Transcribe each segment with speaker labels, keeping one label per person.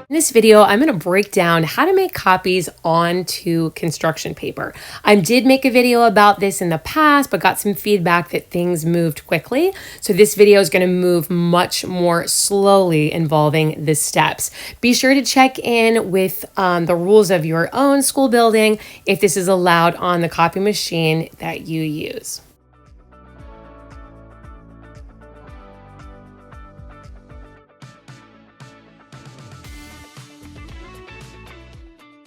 Speaker 1: In this video, I'm going to break down how to make copies onto construction paper. I did make a video about this in the past, but got some feedback that things moved quickly. So this video is going to move much more slowly involving the steps. Be sure to check in with the rules of your own school building if this is allowed on the copy machine that you use.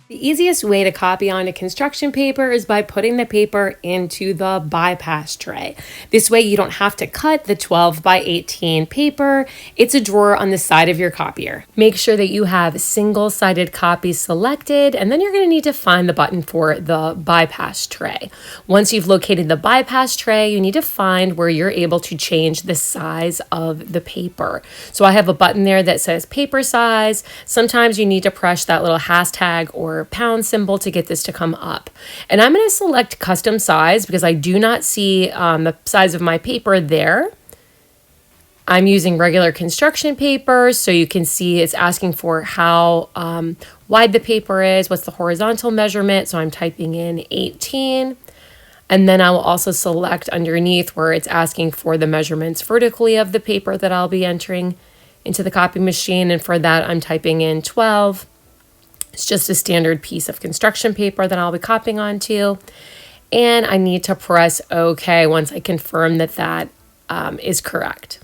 Speaker 1: The easiest way to copy onto construction paper is by putting the paper into the bypass tray. This way you don't have to cut the 12 by 18 paper. It's a drawer on the side of your copier. Make sure that you have single-sided copies selected, and then you're going to need to find the button for the bypass tray. Once you've located the bypass tray, you need to find where you're able to change the size of the paper. So I have a button there that says paper size. Sometimes you need to press that little hashtag or pound symbol to get this to come up. And I'm going to select custom size because I do not see the size of my paper there. I'm using regular construction paper, so you can see it's asking for how wide the paper is, what's the horizontal measurement, so I'm typing in 18. And then I will also select underneath where it's asking for the measurements vertically of the paper that I'll be entering into the copy machine, and for that I'm typing in 12. It's just a standard piece of construction paper that I'll be copying onto. And I need to press OK once I confirm that that is correct.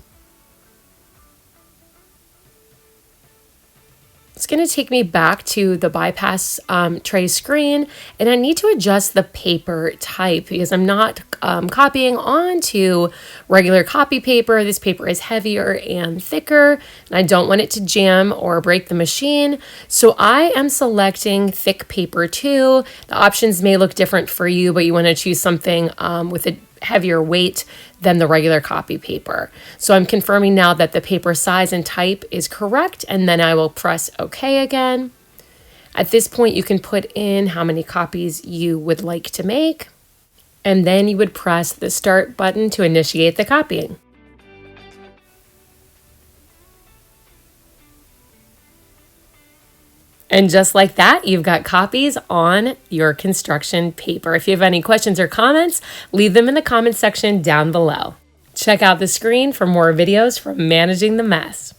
Speaker 1: It's going to take me back to the bypass tray screen, and I need to adjust the paper type because I'm not copying onto regular copy paper. This paper is heavier and thicker, and I don't want it to jam or break the machine. So I am selecting thick paper 2. The options may look different for you, but you want to choose something with a heavier weight than the regular copy paper. So I'm confirming now that the paper size and type is correct, and then I will press OK again. At this point, you can put in how many copies you would like to make, and then you would press the start button to initiate the copying. And just like that, you've got copies on your construction paper. If you have any questions or comments, leave them in the comments section down below. Check out the screen for more videos from Managing the Mess.